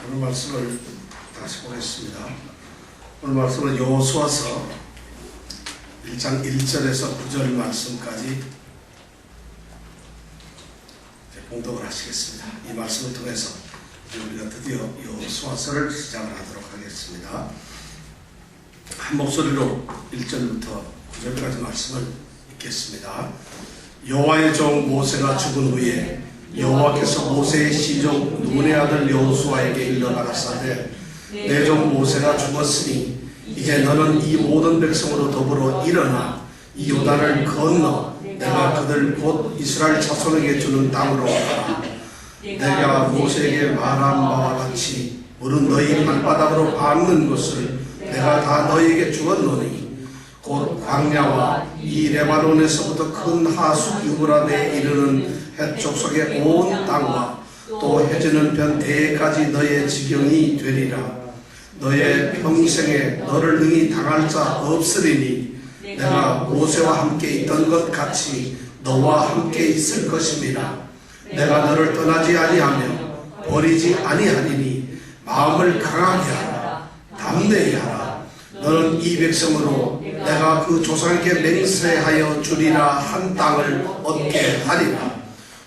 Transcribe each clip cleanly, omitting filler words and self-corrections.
오늘 말씀을 다시 보겠습니다. 오늘 말씀은 여호수아서 1장 1절에서 9절 말씀까지 봉독을 하시겠습니다. 이 말씀을 통해서 우리가 드디어 여호수아서를 시작을 하도록 하겠습니다. 한 목소리로 1절부터 9절까지 말씀을 읽겠습니다. 여호와의 종 모세가 죽은 후에 여호와께서 모세의 시종 눈의 아들 여호수아에게 일러 가라사대 내 종 모세가 죽었으니 이제 너는 이 모든 백성으로 더불어 일어나 이 요단을 건너 내가 그들 곧 이스라엘 자손에게 주는 땅으로 가라. 내가 모세에게 말한 바와 같이 물은 너희 발바닥으로 밟는 것을 내가 다 너희에게 주었노니 곧 광야와 이 레바논에서부터 큰 하수 유브라데에 이르는 해쪽 속의 온 땅과 또 해지는 변 대까지 너의 지경이 되리라. 너의 평생에 너를 능히 당할 자 없으리니 내가 모세와 함께 있던 것 같이 너와 함께 있을 것임이라. 내가 너를 떠나지 아니하며 버리지 아니하리니 마음을 강하게 하라. 담대히 하라. 너는 이 백성으로 내가 그 조상에게 맹세하여 주리라 한 땅을 얻게 하리라.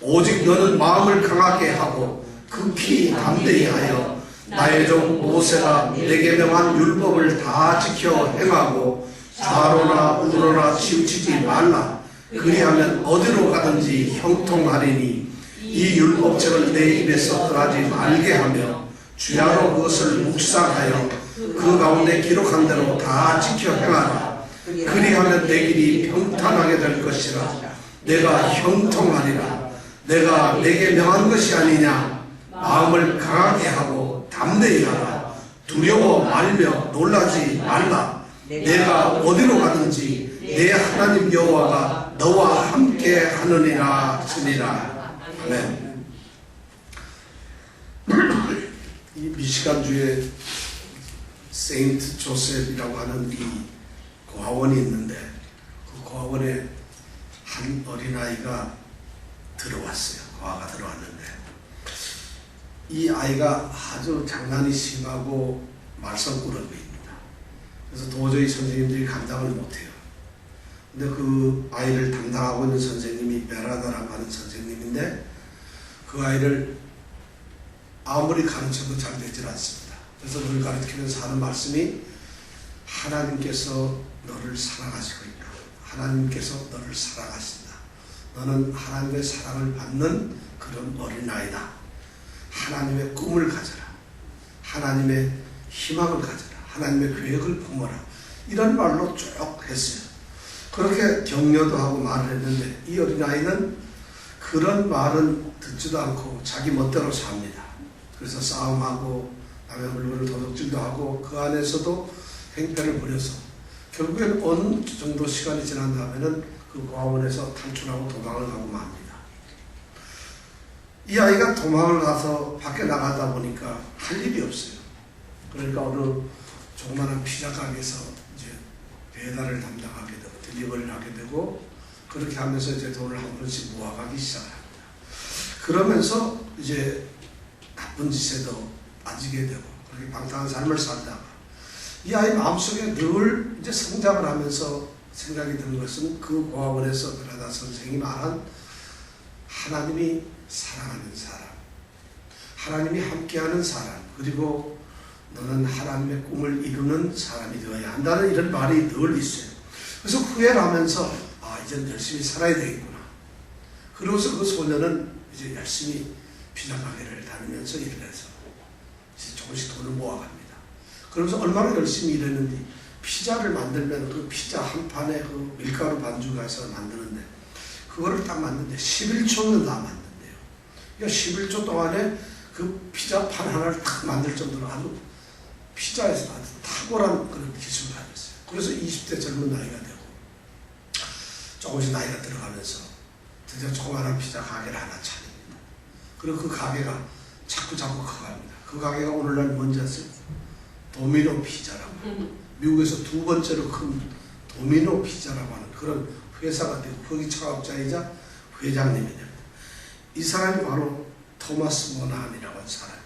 오직 너는 마음을 강하게 하고 극히 담대히 하여 나의 종 모세가 내게 명한 율법을 다 지켜 행하고 좌로나 우로나 치우치지 말라. 그리하면 어디로 가든지 형통하리니 이 율법책을 내 입에서 떠나지 말게 하며 주야로 그것을 묵상하여 그 가운데 기록한 대로 다 지켜 행하라. 그리하면 내 길이 평탄하게 될 것이라. 내가 형통하리라. 내가 내게 명한 것이 아니냐. 마음을 강하게 하고 담대히 하라. 두려워 말며 놀라지 말라. 내가 어디로 가든지 내 하나님 여호와가 너와 함께 하느니라 하시니라. 아멘. 이 미시간주에 세인트 조셉이라고 하는 이 고아원이 있는데 그 고아원에 한 어린아이가 들어왔어요. 고아가 들어왔는데 이 아이가 아주 장난이 심하고 말썽꾸러기입니다. 그래서 도저히 선생님들이 감당을 못해요. 근데 그 아이를 담당하고 있는 선생님이 베라다라고 하는 선생님인데 그 아이를 아무리 가르쳐도 잘 되질 않습니다. 그래서 늘 가르치면서 하는 말씀이 하나님께서 너를 사랑하시고 있다. 하나님께서 너를 사랑하신다. 너는 하나님의 사랑을 받는 그런 어린아이다. 하나님의 꿈을 가져라. 하나님의 희망을 가져라. 하나님의 계획을 품어라. 이런 말로 쭉 했어요. 그렇게 격려도 하고 말을 했는데 이 어린아이는 그런 말은 듣지도 않고 자기 멋대로 삽니다. 그래서 싸움하고 남의 물건을 도둑질도 하고 그 안에서도 행패를 부려서 결국엔 어느 정도 시간이 지난 다음에는 그 고아원에서 탈출하고 도망을 가고 맙니다. 이 아이가 도망을 가서 밖에 나가다 보니까 할 일이 없어요. 그러니까 어느 조그마한 피자 가게에서 이제 배달을 담당하게 되고 딜리버리를 하게 되고 그렇게 하면서 이제 돈을 한 번씩 모아가기 시작합니다. 그러면서 이제 나쁜 짓에도 빠지게 되고 그렇게 방탕한 삶을 살다가 이 아이 마음속에 늘 이제 성장을 하면서 생각이 드는 것은 그 고아원에서 베라다 선생이 말한 하나님이 사랑하는 사람, 하나님이 함께하는 사람, 그리고 너는 하나님의 꿈을 이루는 사람이 되어야 한다는 이런 말이 늘 있어요. 그래서 후회를 하면서 이제 열심히 살아야 되겠구나. 그러고서 그 소녀는 이제 열심히 피자 가게를 다니면서 일을 해서 이제 조금씩 돈을 모아갑니다. 그러면서 얼마나 열심히 일했는지 피자를 만들면 그 피자 한 판에 그 밀가루 반죽을 해서 만드는데 그거를 딱 만드는데 11초는 다 만든대요. 그러니까 11초 동안에 그 피자 판 하나를 딱 만들 정도로 아주 피자에서 아주 탁월한 그런 기술을 가졌어요. 그래서 20대 젊은 나이가 되고 조금씩 나이가 들어가면서 드디어 조그마한 피자 가게를 하나 차립니다. 그리고 그 가게가 자꾸 커갑니다. 그 가게가 오늘날 뭔지 아세요? 도미노 피자라고. 미국에서 두 번째로 큰 도미노 피자라고 하는 그런 회사가 되고 거기 창업자이자 회장님이 됩니다. 이 사람이 바로 토마스 모나한이라고 하는 사람이에요.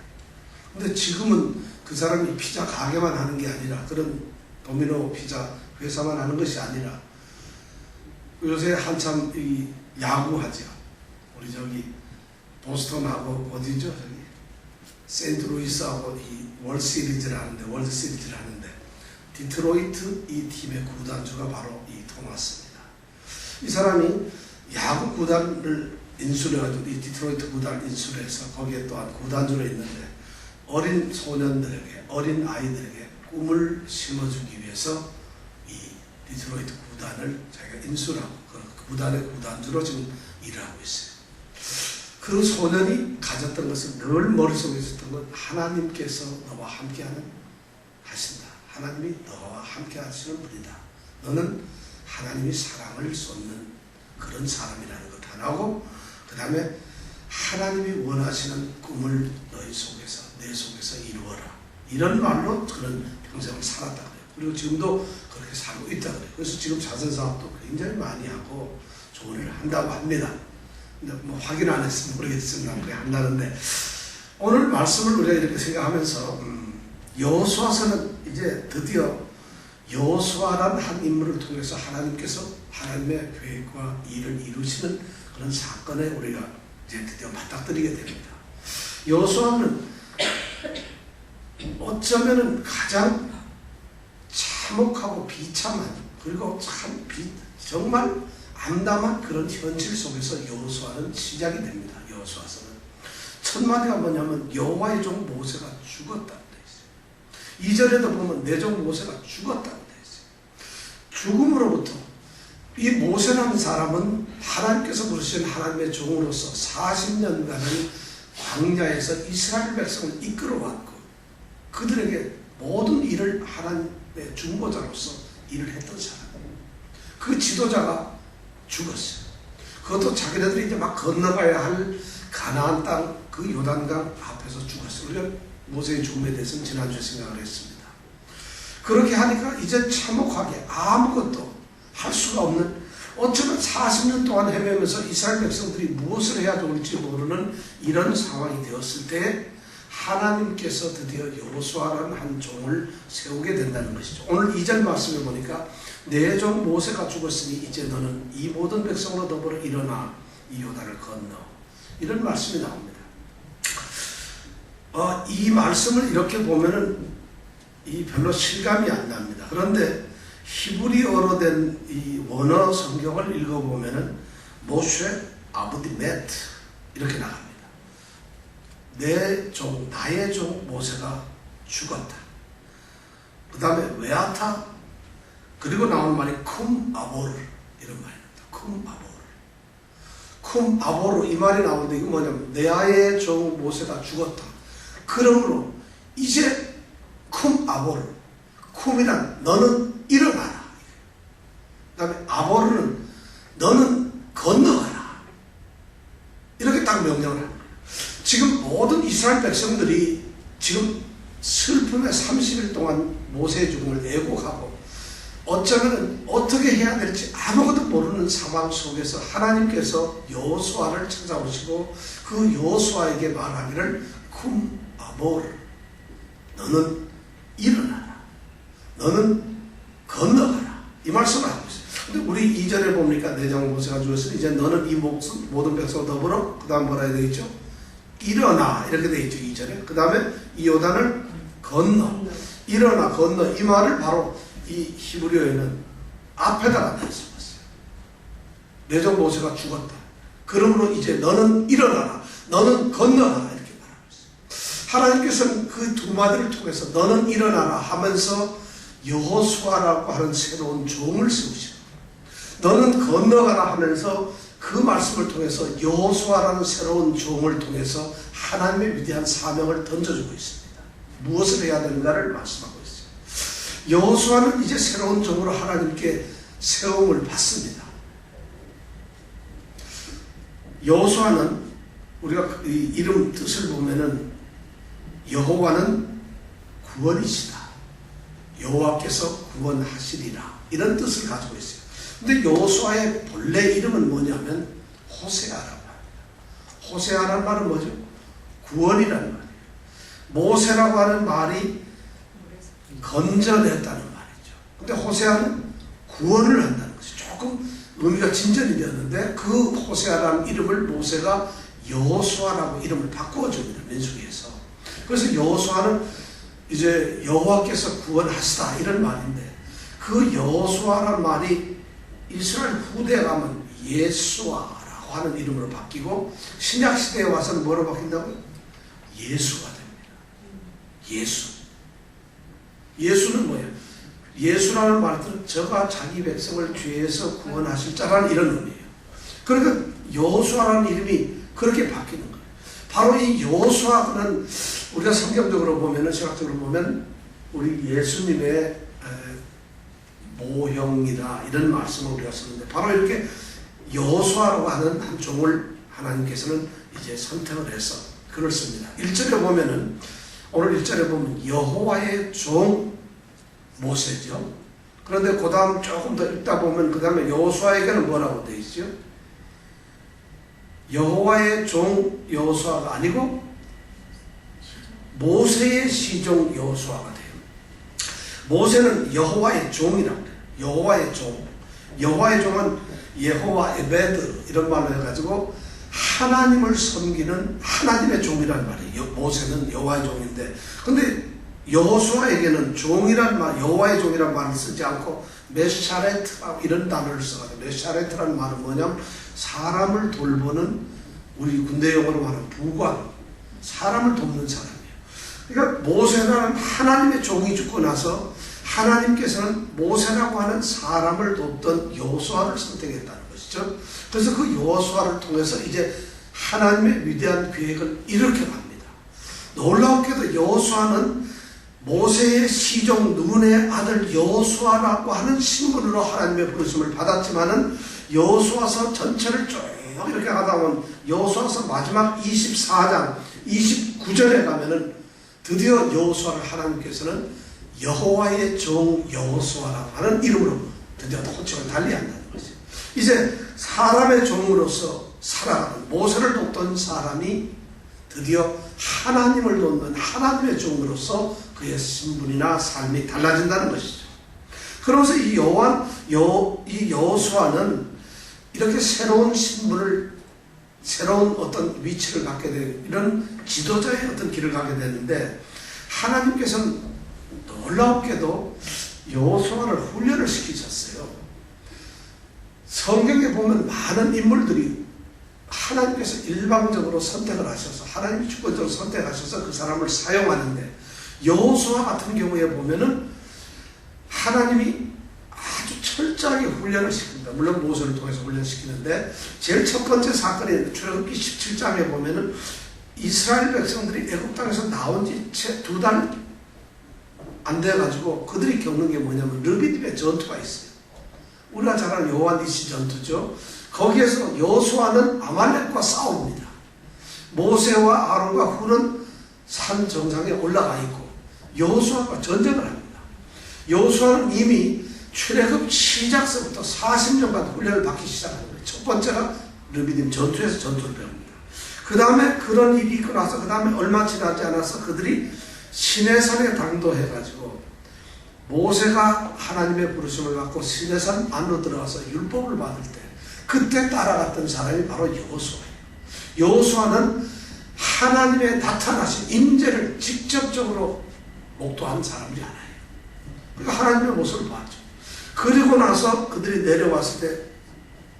근데 지금은 그 사람이 피자 가게만 하는 게 아니라, 그런 도미노 피자 회사만 하는 것이 아니라, 요새 한참 이 야구하죠. 우리 저기 보스턴하고 어디죠? 저기 세인트루이스하고 이 월시리즈를 하는데, 월드시리즈를 하는데, 디트로이트 이 팀의 구단주가 바로 이 토마스입니다. 이 사람이 야구 구단을 인수해가지고 이 디트로이트 구단을 인수해서 거기에 또한 구단주로 있는데, 어린 소년들에게, 어린 아이들에게 꿈을 심어주기 위해서 이 디트로이트 구단을 자기가 인수하고 그 구단의 구단주로 지금 일을 하고 있어요. 그 소년이 가졌던 것은, 늘 머릿속에 있었던 건, 하나님께서 너와 함께하는 하신다. 하나님이 너와 함께 하시는 분이다. 너는 하나님이 사랑을 쏟는 그런 사람이라는 것 하나고, 그 다음에 하나님이 원하시는 꿈을 너희 속에서, 내 속에서 이루어라. 이런 말로 그런 평생을 살았다 그래요. 그리고 지금도 그렇게 살고 있다 그래요. 그래서 지금 자선사업도 굉장히 많이 하고 좋은 일을 한다고 합니다. 근데 뭐 확인 안 했으면 모르겠습니다. 그렇게 한다는데, 오늘 말씀을 우리가 이렇게 생각하면서 여호수아서는 이제 드디어 여호수아란 한 인물을 통해서 하나님께서 하나님의 계획과 일을 이루시는 그런 사건에 우리가 이제 드디어 맞닥뜨리게 됩니다. 여호수아는 어쩌면은 가장 참혹하고 비참한, 그리고 참 정말 암담한 그런 현실 속에서 여호수아는 시작이 됩니다. 여호수아서는 첫 마디가 뭐냐면 여호와의 종 모세가 죽었다고 되어 있어요. 2절에도 보면 내 종 모세가 죽었다고 되어 있어요. 죽음으로부터, 이 모세라는 사람은 하나님께서 부르신 하나님의 종으로서 40년간은 광야에서 이스라엘 백성을 이끌어왔고, 그들에게 모든 일을 하나님의 중보자로서 일을 했던 사람이에요. 그 지도자가 죽었어요. 그것도 자기네들이 이제 막 건너가야 할 가나안 땅, 그 요단강 앞에서 죽었어요. 우리가 모세의 죽음에 대해서는 지난주에 생각을 했습니다. 그렇게 하니까 이제 참혹하게 아무것도 할 수가 없는, 어쩌면 40년 동안 헤매면서 이스라엘 백성들이 무엇을 해야 좋을지 모르는 이런 상황이 되었을 때, 하나님께서 드디어 여호수아라는 한 종을 세우게 된다는 것이죠. 오늘 2절 말씀에 보니까 내 종 모세가 죽었으니 이제 너는 이 모든 백성으로 더불어 일어나 이 요단을 건너, 이런 말씀이 나옵니다. 이 말씀을 이렇게 보면은 별로 실감이 안 납니다. 그런데 히브리어로 된 이 원어 성경을 읽어보면은 모쉐 아브디 메트 이렇게 나갑니다. 내 종, 나의 종 모세가 죽었다. 그 다음에 웨아타, 그리고 나오는 말이 쿰 아보르, 이런 말입니다. 쿰 아보르, 이 말이 나오는데 이거 뭐냐면 내의 종 모세가 죽었다. 그러므로 이제 쿰 아보르, 쿰이란 너는 일어나라. 그 다음에 아보르는 너는 건너가라. 이렇게 딱 명령을 합니다. 지금 모든 이스라엘 백성들이 지금 슬픔의 30일 동안 모세의 죽음을 애곡하고, 어쩌면 어떻게 해야 될지 아무것도 모르는 상황 속에서 하나님께서 여호수아를 찾아오시고 그 여호수아에게 말하기를 쿰 아보르, 너는 일어나라, 너는 건너가라, 이 말씀을 하고 있어요. 근데 우리 2절에 보니까 내 종 모세가 죽었으니 이제 너는 이 모든 백성 더불어, 그 다음 뭐라 해야 되겠죠? 일어나, 이렇게 되어 있죠. 2절에. 그 다음에 이 요단을 건너, 일어나 건너, 이 말을 바로 이 히브리어에는 앞에다가 냈었어요. 내 종 모세가 죽었다. 그러므로 이제 너는 일어나라, 너는 건너라, 이렇게 말하고 있어요. 하나님께서는 그 두 마디를 통해서 너는 일어나라 하면서 여호수아라고 하는 새로운 종을 세우시고, 너는 건너가라 하면서 그 말씀을 통해서 여호수아라는 새로운 종을 통해서 하나님의 위대한 사명을 던져주고 있습니다. 무엇을 해야 되는가를 말씀하고 있어요. 여호수아는 이제 새로운 종으로 하나님께 세움을 받습니다. 여호수아는 우리가 이 이름 뜻을 보면은 여호와는 구원이시다, 여호와께서 구원하시리라, 이런 뜻을 가지고 있어요. 근데 여호수아의 본래 이름은 뭐냐면 호세아라고 합니다. 호세아라는 말은 뭐죠? 구원이라는 말이에요. 모세라고 하는 말이 건져냈다는 말이죠. 근데 호세아는 구원을 한다는 것이 조금 의미가 진전이 되었는데, 그 호세아라는 이름을 모세가 여호수아라고 이름을 바꾸어줍니다. 민수기에서. 그래서 여호수아는 이제 여호와께서 구원하시다 이런 말인데, 그 여호수아라는 말이 이스라엘 후대에 가면 예수아라고 하는 이름으로 바뀌고, 신약시대에 와서는 뭐로 바뀐다고요? 예수가 됩니다. 예수. 예수는 뭐예요? 예수라는 말은 저가 자기 백성을 죄에서 구원하실 자라는 이런 의미예요. 그러니까 여호수아라는 이름이 그렇게 바뀌는 거예요. 바로 이 여호수아는 우리가 성경적으로 보면은, 신학적으로 보면 우리 예수님의 모형이다 이런 말씀을 우리가 쓰는데, 바로 이렇게 여호수아라고 하는 한 종을 하나님께서는 이제 선택을 해서 글을 씁니다. 1절에 보면은, 오늘 1절에 보면 여호와의 종 모세죠. 그런데 그 다음 조금 더 읽다 보면 그 다음에 여호수아에게는 뭐라고 되어 있죠? 여호와의 종 여호수아가 아니고 모세의 시종 여호수아가 돼요. 모세는 여호와의 종이라고 해요. 여호와의 종. 여호와의 종은 예호와 에베드 이런 말로 해가지고 하나님을 섬기는 하나님의 종이란 말이에요. 모세는 여호와의 종인데, 근데 여호수아에게는 종이란 말, 여호와의 종이란 말을 쓰지 않고 메샤레트 이런 단어를 써가지고, 메샤레트라는 말은 뭐냐면 사람을 돌보는, 우리 군대 용어로 말하는 부관, 사람을 돕는 사람이에요. 그러니까 모세는 하나님의 종이 죽고 나서 하나님께서는 모세라고 하는 사람을 돕던 여호수아를 선택했다는 것이죠. 그래서 그 여호수아를 통해서 이제 하나님의 위대한 계획을 이렇게 갑니다. 놀랍게도 여호수아는 모세의 시종 눈의 아들 여호수아라고 하는 신분으로 하나님의 부르심을 받았지만은, 여호수아서 전체를 쭉 이렇게 가다 보면 여호수아서 마지막 24장 29절에 가면은 드디어 여호수아를 하나님께서는 여호와의 종 여호수아라고 하는 이름으로 드디어 호칭을 달리한다는 것이죠. 이제 사람의 종으로서 살아가는, 모세를 돕던 사람이 드디어 하나님을 돕는 하나님의 종으로서 그의 신분이나 삶이 달라진다는 것이죠. 그러면서 이 여호수아는 이렇게 새로운 신분을, 새로운 어떤 위치를 갖게 되는, 이런 지도자의 어떤 길을 가게 되는데, 하나님께서는 놀랍게도 여호수아를 훈련을 시키셨어요. 성경에 보면 많은 인물들이 하나님께서 일방적으로 선택을 하셔서, 하나님이 주권적으로 선택하셔서 그 사람을 사용하는데, 여호수아 같은 경우에 보면은 하나님이 아주 철저하게 훈련을 시킵니다. 물론 모세를 통해서 훈련시키는데, 제일 첫 번째 사건이 출애굽기 17장에 보면은 이스라엘 백성들이 애굽 땅에서 나온 지 채 2달 안 돼가지고 그들이 겪는 게 뭐냐면 르비딤의 전투가 있어요. 우리가 잘 아는 요한니시 전투죠. 거기에서 여호수아는 아말렉과 싸웁니다. 모세와 아론과 훌은 산 정상에 올라가 있고 여호수아가 전쟁을 합니다. 여호수아는 이미 출애굽 시작서부터 40년간 훈련을 받기 시작하는 거예요. 첫 번째가 르비딤 전투에서 전투를 배웁니다. 그 다음에 그런 일이 있고 나서 그 다음에 얼마 지나지 않아서 그들이 시내산에 당도해가지고, 모세가 하나님의 부르심을 받고 시내산 안으로 들어가서 율법을 받을 때 그때 따라갔던 사람이 바로 여호수아예요. 여호수아는 하나님의 나타나신 임재를 직접적으로 목도한 사람이 아니에요. 그러니까 하나님의 모습을 봤죠. 그리고 나서 그들이 내려왔을 때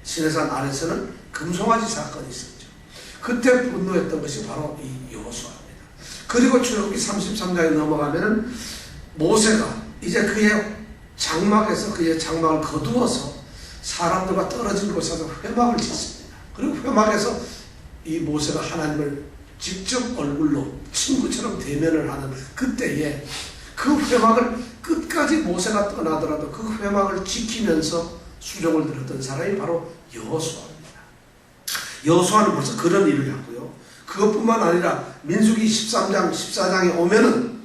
시내산 아래서는 금송아지 사건이 있었죠. 그때 분노했던 것이 바로 이 여호수아입니다. 그리고 출애굽기 33장에 넘어가면은 모세가 이제 그의 장막에서 그의 장막을 거두어서 사람들과 떨어진 곳에서 회막을 짓습니다. 그리고 회막에서 이 모세가 하나님을 직접 얼굴로 친구처럼 대면을 하는 그때에 그 회막을 끝까지 모세가 떠나더라도 그 회막을 지키면서 수종을 들었던 사람이 바로 여호수아입니다. 여호수아는 벌써 그런 일을 하고요. 그것뿐만 아니라 민수기 13장 14장에 오면은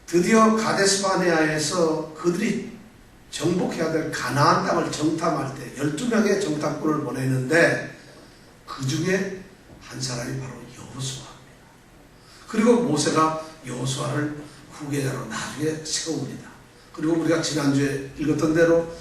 드디어 가데스바네아에서 그들이 정복해야 될 가나안 땅을 정탐할 때 12명의 정탐꾼을 보내는데 그 중에 한 사람이 바로 여호수아입니다. 그리고 모세가 여호수아를 후계자로 나중에 세웁니다. 그리고 우리가 지난주에 읽었던 대로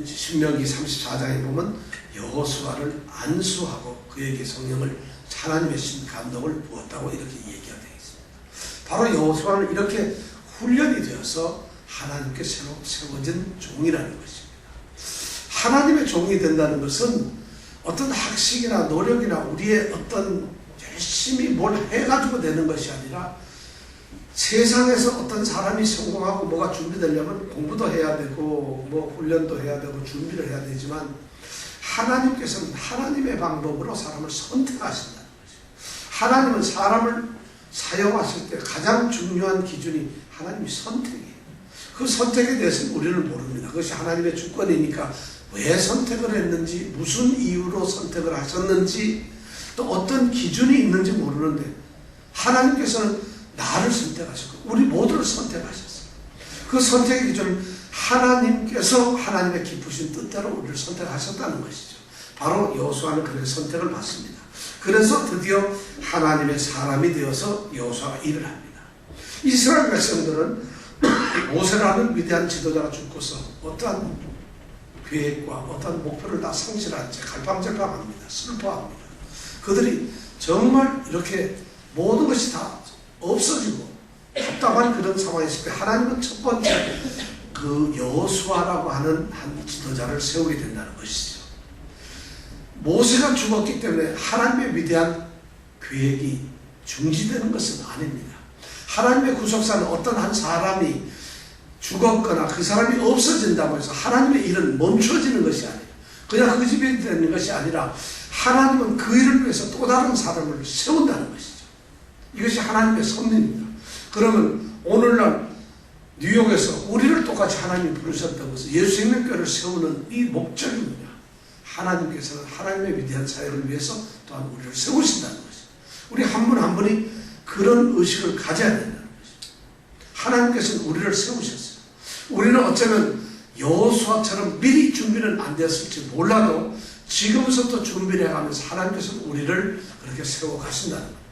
신명기 34장에 보면 여호수아를 안수하고 그에게 성령을 하나님의 신 감동을 부었다고 이렇게 얘기가 되어 있습니다. 바로 여호수아는 이렇게 훈련이 되어서 하나님께 새로 세워진 종이라는 것입니다. 하나님의 종이 된다는 것은 어떤 학식이나 노력이나 우리의 어떤 열심히 뭘 해가지고 되는 것이 아니라 세상에서 어떤 사람이 성공하고 뭐가 준비되려면 공부도 해야 되고 뭐 훈련도 해야 되고 준비를 해야 되지만 하나님께서는 하나님의 방법으로 사람을 선택하신다는 것이죠. 하나님은 사람을 사용하실 때 가장 중요한 기준이 하나님의 선택이에요. 그 선택에 대해서는 우리는 모릅니다. 그것이 하나님의 주권이니까 왜 선택을 했는지, 무슨 이유로 선택을 하셨는지, 또 어떤 기준이 있는지 모르는데 하나님께서는 나를 선택하셨고 우리 모두를 선택하셨어요. 그 선택의 기준은 하나님께서 하나님의 깊으신 뜻대로 우리를 선택하셨다는 것이죠. 바로 여호수아는 그렇게 선택을 받습니다. 그래서 드디어 하나님의 사람이 되어서 여호수아가 일을 합니다. 이스라엘 백성들은 모세라는 위대한 지도자가 죽고서 어떠한 계획과 어떤 목표를 다 상실한 채 갈팡질팡합니다. 슬퍼합니다. 그들이 정말 이렇게 모든 것이 다 없어지고 답답한 그런 상황에 있을 때 하나님은 첫 번째 그 여호수아라고 하는 한 지도자를 세우게 된다는 것이죠. 모세가 죽었기 때문에 하나님의 위대한 계획이 중지되는 것은 아닙니다. 하나님의 구속사는 어떤 한 사람이 죽었거나 그 사람이 없어진다고 해서 하나님의 일은 멈춰지는 것이 아니에요. 그냥 그 집이 되는 것이 아니라 하나님은 그 일을 위해서 또 다른 사람을 세운다는 것이죠. 이것이 하나님의 섭리입니다. 그러면 오늘날 뉴욕에서 우리를 똑같이 하나님이 부르셨다고 해서 예수생명교회를 세우는 이 목적입니다. 하나님께서는 하나님의 위대한 사역을 위해서 또한 우리를 세우신다는 것이죠. 우리 한 분 한 분이 그런 의식을 가져야 된다는 것이죠. 하나님께서는 우리를 세우셨어요. 우리는 어쩌면 여호수아처럼 미리 준비는 안 됐을지 몰라도 지금부터 준비를 해가면서 하나님께서는 우리를 그렇게 세워 가신다는 겁니다.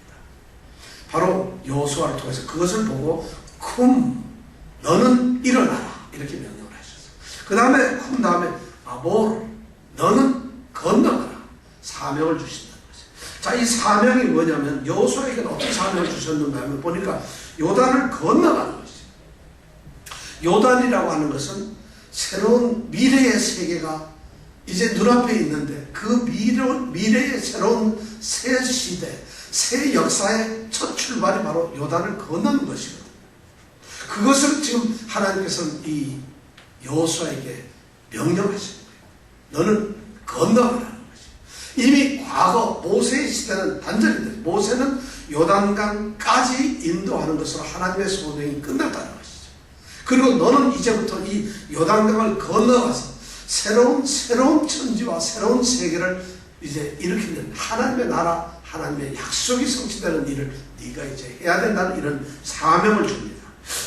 바로 여호수아를 통해서 그것을 보고 쿰 너는 일어나라 이렇게 명령을 하셨어요. 그 다음에 쿰 다음에 아볼 너는 건너가라 사명을 주신다는 것이에요. 자, 이 사명이 뭐냐면 여호수아에게는 어떤 사명을 주셨는가 하면 보니까 요단을 건너가는 것이죠. 요단이라고 하는 것은 새로운 미래의 세계가 이제 눈앞에 있는데 그 미래의 새로운 새 시대, 새 역사의 첫 출발이 바로 요단을 건너는 것이거든요. 그것을 지금 하나님께서는 이 여호수아에게 명령하신 거예요. 너는 건너가라는 것이에요. 이미 과거 모세의 시대는 단절이 됐어요. 모세는 요단강까지 인도하는 것으로 하나님의 소명이 끝났다는 것이죠. 그리고 너는 이제부터 이 요단강을 건너가서 새로운 천지와 새로운 세계를 이제 일으키는 하나님의 나라, 하나님의 약속이 성취되는 일을 네가 이제 해야 된다는 이런 사명을 줍니다.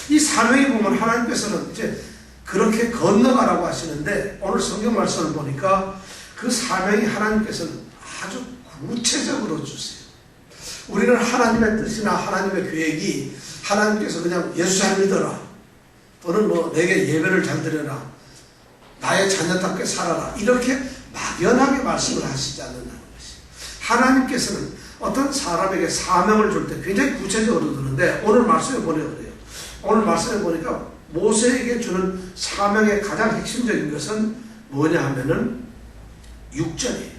이 사명에 보면 하나님께서는 이제 그렇게 건너가라고 하시는데 오늘 성경 말씀을 보니까 그 사명이 하나님께서는 아주 구체적으로 주세요. 우리는 하나님의 뜻이나 하나님의 계획이 하나님께서 그냥 예수 잘 믿어라 또는 뭐 내게 예배를 잘 드려라 나의 자녀답게 살아라 이렇게 막연하게 말씀을 하시지 않는다는 것이 하나님께서는 어떤 사람에게 사명을 줄 때 굉장히 구체적으로 드는데 오늘 말씀에 보니까 그래요. 오늘 말씀에 보니까 모세에게 주는 사명의 가장 핵심적인 것은 뭐냐 하면은 6절이에요.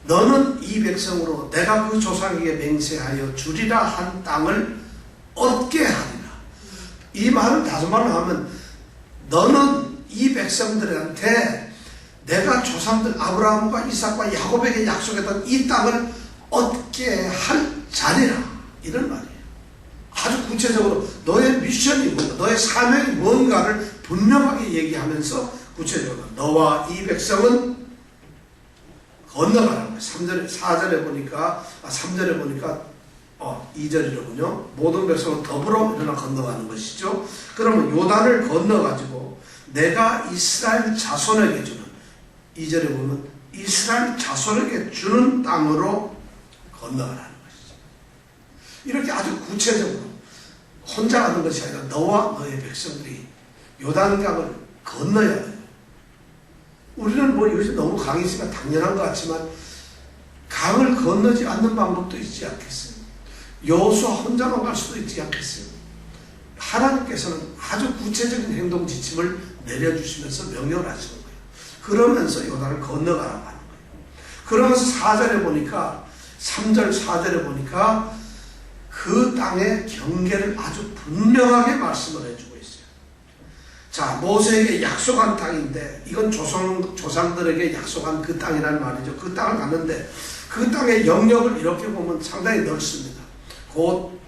너는 이 백성으로 내가 그 조상에게 맹세하여 주리라 한 땅을 얻게 하리라. 이 말을 다시 말로 하면 너는 이 백성들한테 내가 조상들 아브라함과 이삭과 야곱에게 약속했던 이 땅을 얻게 할 자리라 이런 말이에요. 아주 구체적으로 너의 미션이 뭔가 너의 사명이 뭔가를 분명하게 얘기하면서 구체적으로 너와 이 백성은 건너가라는 거예요. 4절에 보니까 3절에 보니까 2절이로군요. 모든 백성은 더불어 일어나 건너가는 것이죠. 그러면 요단을 건너가지고 내가 이스라엘 자손에게 주는 2절에 보면 이스라엘 자손에게 주는 땅으로 건너가라는 것이죠. 이렇게 아주 구체적으로 혼자 가는 것이 아니라 너와 너의 백성들이 요단강을 건너야 돼요. 우리는 뭐 이것이 너무 강이지만 당연한 것 같지만 강을 건너지 않는 방법도 있지 않겠어요? 여호수아 혼자만 갈 수도 있지 않겠어요? 하나님께서는 아주 구체적인 행동 지침을 내려주시면서 명령을 하시는 거예요. 그러면서 요단을 건너가라고 하는 거예요. 그러면서 4절에 보니까 3절 4절에 보니까 그 땅의 경계를 아주 분명하게 말씀을 해주고 있어요. 자, 모세에게 약속한 땅인데 이건 조상들에게 약속한 그 땅이라는 말이죠. 그 땅을 갔는데 그 땅의 영역을 이렇게 보면 상당히 넓습니다. 곧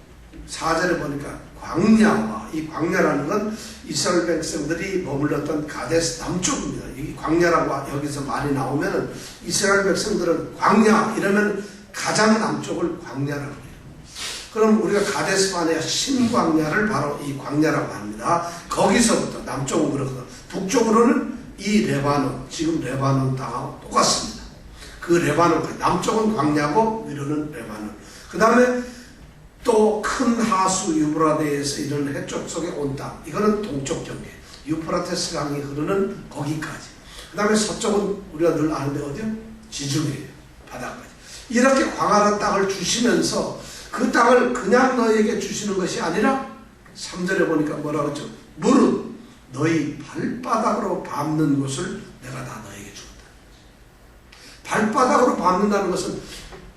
4절에 보니까 광야와, 이 광야라는 건 이스라엘 백성들이 머물렀던 가데스 남쪽입니다. 이 광야라고 여기서 많이 나오면은 이스라엘 백성들은 광야 이러면 가장 남쪽을 광야라고 해요. 그럼 우리가 가데스 바네아 신광야를 바로 이 광야라고 합니다. 거기서부터 남쪽은 그렇거든. 북쪽으로는 이 레바논, 지금 레바논 땅하고 똑같습니다. 그 레바논, 남쪽은 광야고 위로는 레바논. 그 다음에 또 큰 하수 유브라데에서 이런 해쪽 속에 온 땅, 이거는 동쪽 경계, 유프라테스 강이 흐르는 거기까지. 그 다음에 서쪽은 우리가 늘 아는데 어디요? 지중해예요. 바다까지. 이렇게 광활한 땅을 주시면서 그 땅을 그냥 너에게 주시는 것이 아니라 3절에 보니까 뭐라고 했죠? 무릇 너희 발바닥으로 밟는 곳을 내가 다 너에게 주었다. 발바닥으로 밟는다는 것은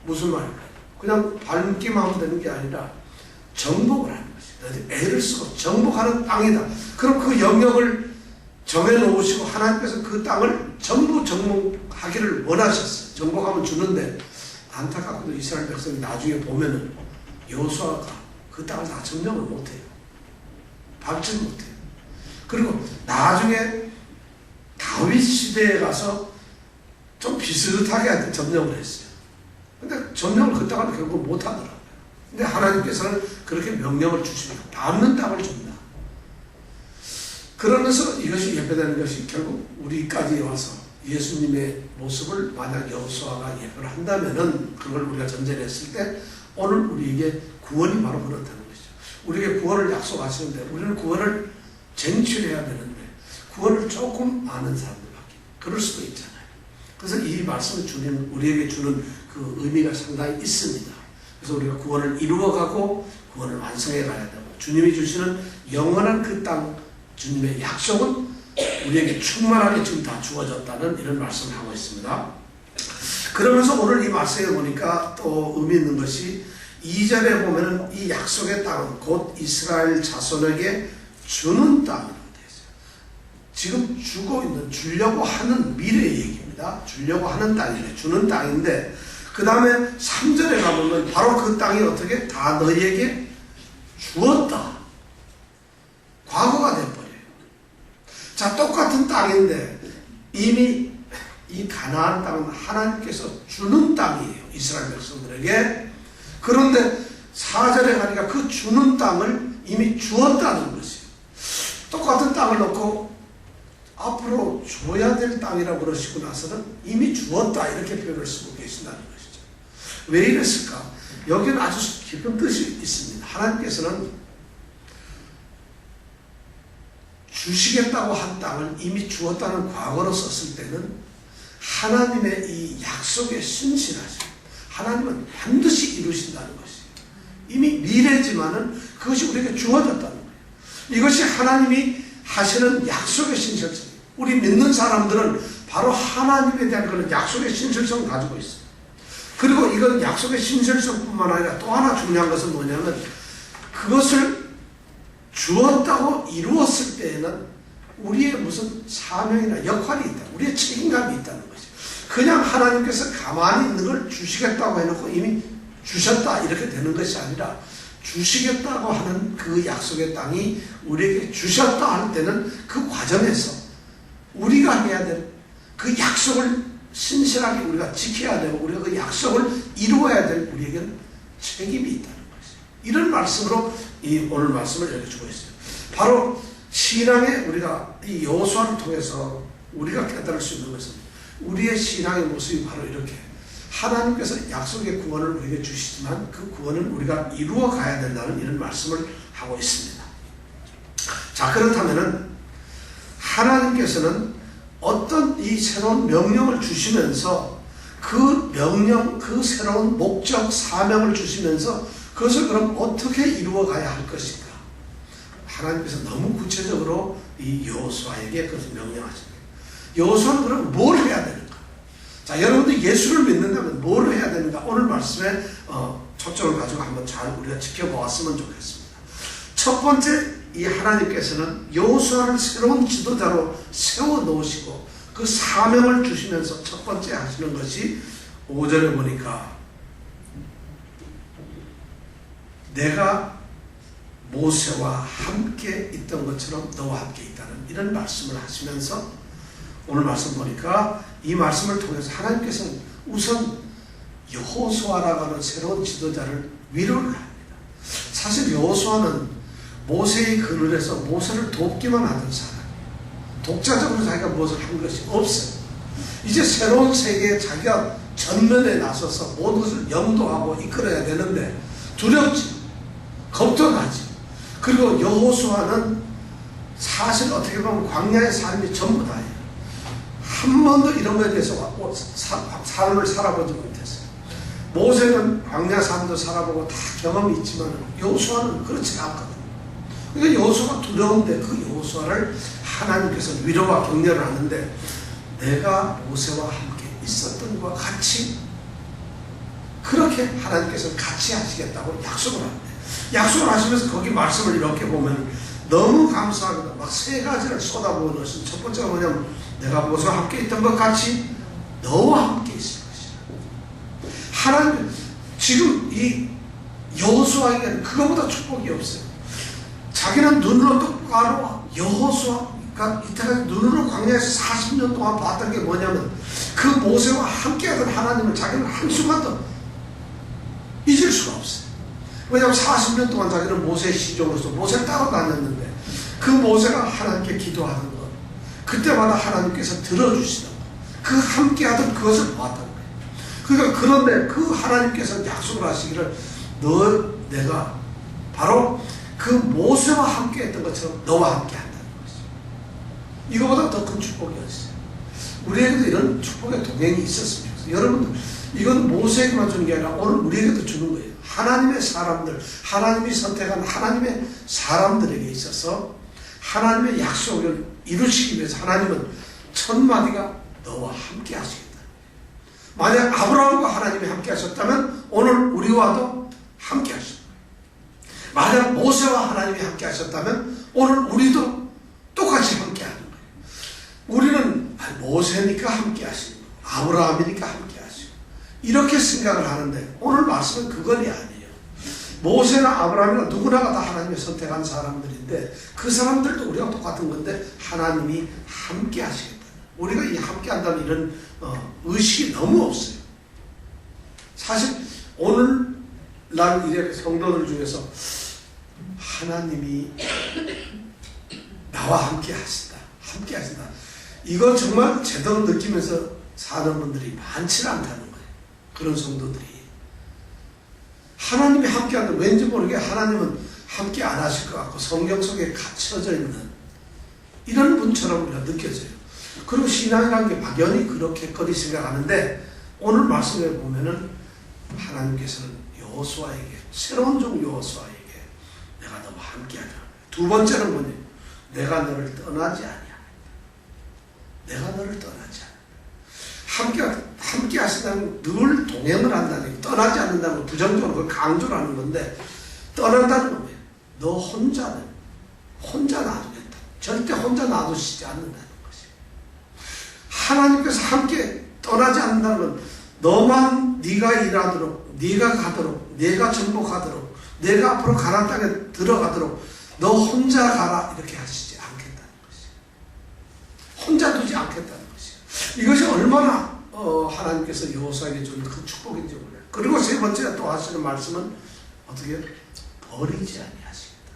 무슨 말일까요? 그냥 밟기만 하면 되는 게 아니라 정복을 하는 것이다. 애를 쓰고 정복하는 땅이다. 그럼 그 영역을 정해놓으시고 하나님께서 그 땅을 전부 정복하기를 원하셨어요. 정복하면 주는데 안타깝게도 이스라엘 백성이 나중에 보면은 여호수아가 그 땅을 다 점령을 못해요. 밟지는 못해요. 그리고 나중에 다윗 시대에 가서 좀 비슷하게 점령을 했어요. 근데 점령을 그 땅을 결국 못하더라고요. 근데 하나님께서는 그렇게 명령을 주십니다. 밟는 땅을 줍니다. 그러면서 이것이 예배되는 것이 결국 우리까지 와서 예수님의 모습을 만약 여호수아가 예배를 한다면은 그걸 우리가 전제했을 때 오늘 우리에게 구원이 바로 그렇다는 것이죠. 우리에게 구원을 약속하시는데 우리는 구원을 쟁취해야 되는데 구원을 조금 아는 사람들밖에 그럴 수도 있잖아요. 그래서 이 말씀을 주님 우리에게 주는 그 의미가 상당히 있습니다. 그래서 우리가 구원을 이루어가고 구원을 완성해 가야 되고 주님이 주시는 영원한 그 땅 주님의 약속은 우리에게 충만하게 지금 다 주어졌다는 이런 말씀을 하고 있습니다. 그러면서 오늘 이 말씀에 보니까 또 의미 있는 것이 2절에 보면은 이 약속의 땅은 곧 이스라엘 자손에게 주는 땅이라고 되어 있어요. 지금 주고 있는, 주려고 하는 미래의 얘기입니다. 주려고 하는 땅이래. 주는 땅인데 그 다음에 3절에 가보면 바로 그 땅이 어떻게 다 너희에게 주었다. 과거가 돼버려요. 자, 똑같은 땅인데 이미 이 가나안 땅은 하나님께서 주는 땅이에요. 이스라엘 백성들에게. 그런데 4절에 가니까 그 주는 땅을 이미 주었다는 것이에요. 똑같은 땅을 놓고 앞으로 줘야 될 땅이라고 그러시고 나서는 이미 주었다 이렇게 표현을 쓰고 계신다는 것이죠. 왜 이랬을까? 여기는 아주 깊은 뜻이 있습니다. 하나님께서는 주시겠다고 한 땅을 이미 주었다는 과거로 썼을 때는 하나님의 이 약속에 신실하죠. 하나님은 반드시 이루신다는 것이에요. 이미 미래지만은 그것이 우리에게 주어졌다는 거예요. 이것이 하나님이 하시는 약속의 신실성. 우리 믿는 사람들은 바로 하나님에 대한 그런 약속의 신실성을 가지고 있어요. 그리고 이건 약속의 신실성뿐만 아니라 또 하나 중요한 것은 뭐냐면 그것을 주었다고 이루었을 때에는 우리의 무슨 사명이나 역할이 있다. 우리의 책임감이 있다는 거죠. 그냥 하나님께서 가만히 있는 걸 주시겠다고 해놓고 이미 주셨다 이렇게 되는 것이 아니라 주시겠다고 하는 그 약속의 땅이 우리에게 주셨다 할 때는 그 과정에서 우리가 해야 될 그 약속을 신실하게 우리가 지켜야 되고 우리가 그 약속을 이루어야 될 우리에게는 책임이 있다는 것이죠. 이런 말씀으로 이 오늘 말씀을 여겨주고 있어요. 바로 신앙에 우리가 이 여호수아를 통해서 우리가 깨달을 수 있는 것은 우리의 신앙의 모습이 바로 이렇게 하나님께서 약속의 구원을 우리에게 주시지만 그 구원은 우리가 이루어 가야 된다는 이런 말씀을 하고 있습니다. 자, 그렇다면은 하나님께서는 어떤 이 새로운 명령을 주시면서 그 명령, 그 새로운 목적, 사명을 주시면서 그것을 그럼 어떻게 이루어 가야 할 것인가? 하나님께서 너무 구체적으로 이 여호수아에게 그것을 명령하십니다. 여호수아는 그럼 뭘 해야 되는가? 자, 여러분들 예수를 믿는다면 뭘 해야 되는가? 오늘 말씀에 초점을 가지고 한번 잘 우리가 지켜보았으면 좋겠습니다. 첫 번째, 이 하나님께서는 여호수아를 새로운 지도자로 세워놓으시고 그 사명을 주시면서 첫 번째 하시는 것이 5절에 보니까 내가 모세와 함께 있던 것처럼 너와 함께 있다는 이런 말씀을 하시면서 오늘 말씀 보니까 이 말씀을 통해서 하나님께서는 우선 여호수아라고 하는 새로운 지도자를 위로를 합니다. 사실 여호수아는 모세의 그늘에서 모세를 돕기만 하던 사람, 독자적으로 자기가 무엇을 한 것이 없어요. 이제 새로운 세계에 자기가 전면에 나서서 모든 것을 영도하고 이끌어야 되는데 두렵지, 겁도 나지. 그리고 여호수아는 사실 어떻게 보면 광야의 삶이 전부 다예요. 한 번도 이런 것에 대해서 삶을 살아보지 못했어요. 모세는 광야 삶도 살아보고 다 경험이 있지만 여호수아는 그렇지 않거든요. 그러니까 여호수아가 두려운데 그 여호수아를 하나님께서 위로와 격려를 하는데 내가 모세와 함께 있었던 것과 같이 그렇게 하나님께서 같이 하시겠다고 약속을 합니다. 약속을 하시면서 거기 말씀을 이렇게 보면 너무 감사합니다. 막 세 가지를 쏟아부은 것은 첫 번째가 뭐냐면 내가 모세와 함께 있던 것 같이 너와 함께 있을 것이다. 하나님 지금 이 여호수아에게는 그거보다 축복이 없어요. 자기는 눈으로 똑바로 여호수아가 이때까지 눈으로 광야에서 40년 동안 봤던 게 뭐냐면 그 모세와 함께하던 하나님을 자기는 한순간도 잊을 수가 없어요. 왜냐하면 40년 동안 자기는 모세의 시종으로서 모세를 따라다녔는데 그 모세가 하나님께 기도하는 것 그때마다 하나님께서 들어주시던 것 그 함께하던 그것을 보았던 거예요. 그러니까 그런데 그 하나님께서 약속을 하시기를 내가 바로 그 모세와 함께했던 것처럼 너와 함께한다는 것이죠. 이거보다 더 큰 축복이 없어요. 우리에게도 이런 축복의 동행이 있었으면 좋겠어요. 여러분들 이건 모세에게만 주는 게 아니라 오늘 우리에게도 주는 거예요. 하나님의 사람들, 하나님이 선택한 하나님의 사람들에게 있어서 하나님의 약속을 이루시기 위해서 하나님은 첫 마디가 너와 함께 하시겠다. 만약 아브라함과 하나님이 함께 하셨다면 오늘 우리와도 함께 하십니다. 만약 모세와 하나님이 함께 하셨다면 오늘 우리도 똑같이 함께 하는 거예요. 우리는 모세니까 함께 하시고 아브라함이니까 함께 하시고 이렇게 생각을 하는데 오늘 말씀은 그건이 아니에요. 모세나 아브라함이나 누구나가 다 하나님이 선택한 사람들인데 그 사람들도 우리가 똑같은 건데 하나님이 함께 하시겠다. 우리가 이 함께 한다는 이런 의식이 너무 없어요. 사실 오늘날 이제 성도들 중에서 하나님이 나와 함께 하신다. 함께 하신다. 이거 정말 제대로 느끼면서 사는 분들이 많지 않다는 거예요. 그런 성도들이. 하나님이 함께 한다. 왠지 모르게 하나님은 함께 안 하실 것 같고 성경 속에 갇혀져 있는 이런 분처럼 우리가 느껴져요. 그리고 신앙이라는 게 막연히 그렇게거리 생각하는데 오늘 말씀에 보면은 하나님께서는 여호수아에게 새로운 종 여호수아에게 내가 너와 함께하자. 두 번째는 뭐냐? 내가 너를 떠나지 아니야. 내가 너를 떠나지 않아. 함께 하시다는 늘 동행을 한다는 게 떠나지 않는다는 건 부정적으로 그걸 강조를 하는 건데 떠난다는 건 뭐예요? 너 혼자 놔두겠다. 절대 혼자 놔두시지 않는다는 것이에요. 하나님께서 함께 떠나지 않는다는 건 너만 네가 일하도록 네가 가도록 네가 정복하도록 내가 앞으로 가나안 땅에 들어가도록 너 혼자 가라 이렇게 하시지 않겠다는 것이에요. 혼자 두지 않겠다는 것이에요. 이것이 얼마나 하나님께서 여호수아에게 주는 큰 축복인지 몰라요. 그리고 세 번째 또 하시는 말씀은 어떻게 해요? 버리지 아니하시겠다.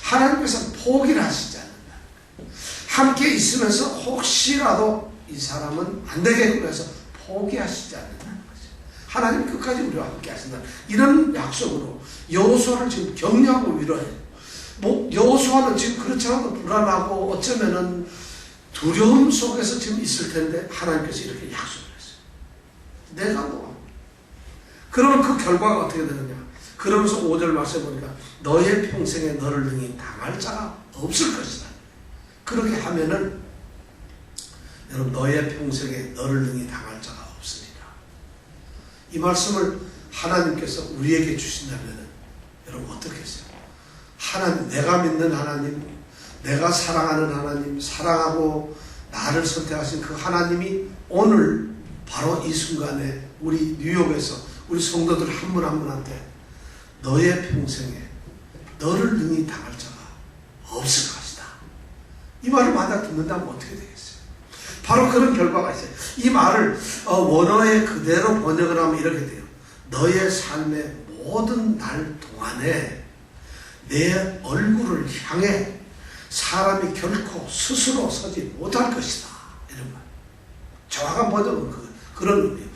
하나님께서 포기를 하시지 않는다. 함께 있으면서 혹시라도 이 사람은 안 되겠구나 해서 포기하시지 않는다는 거죠. 하나님 끝까지 우리와 함께 하신다. 이런 약속으로 여호수아를 지금 격려하고 위로해요. 여호수아는 지금 그렇지 않아도 불안하고 어쩌면은 두려움 속에서 지금 있을 텐데 하나님께서 이렇게 약속을 했어요. 내가 뭐. 그러면 그 결과가 어떻게 되느냐. 그러면서 5절 말씀해 보니까 너의 평생에 너를 능히 당할 자가 없을 것이다. 그렇게 하면은 여러분 너의 평생에 너를 능히 당할 자가 없으니까. 이 말씀을 하나님께서 우리에게 주신다면은 여러분 어떻겠어요? 하나님, 내가 믿는 하나님, 내가 사랑하는 하나님, 사랑하고 나를 선택하신 그 하나님이 오늘 바로 이 순간에 우리 뉴욕에서 우리 성도들 한 분 한 분한테 너의 평생에 너를 능히 당할 자가 없을 것이다. 이 말을 만약 듣는다면 어떻게 되겠어요? 바로 그런 결과가 있어요. 이 말을 원어에 그대로 번역을 하면 이렇게 돼요. 너의 삶의 모든 날 동안에 내 얼굴을 향해 사람이 결코 스스로 서지 못할 것이다. 이런 말. 정확한 번역은 그런 의미예요.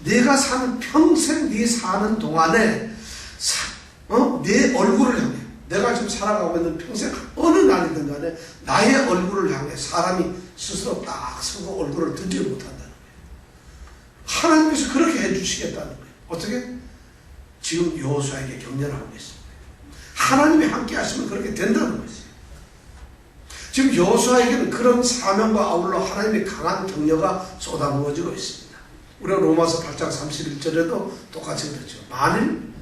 내가 사는 평생 네 사는 동안에 내 얼굴을 향해 내가 지금 살아가고 있는 평생 어느 날이든 간에 나의 얼굴을 향해 사람이 스스로 딱 서고 얼굴을 들지 못한다는 거예요. 하나님께서 그렇게 해주시겠다는 거예요. 어떻게? 지금 여호수아에게 격려를 하고 있습니다. 하나님이 함께 하시면 그렇게 된다는 것이에요. 지금 여호수아에게는 그런 사명과 아울러 하나님의 강한 격려가 쏟아부어지고 있습니다. 우리가 로마서 8장 31절에도 똑같이 그렇죠. 만일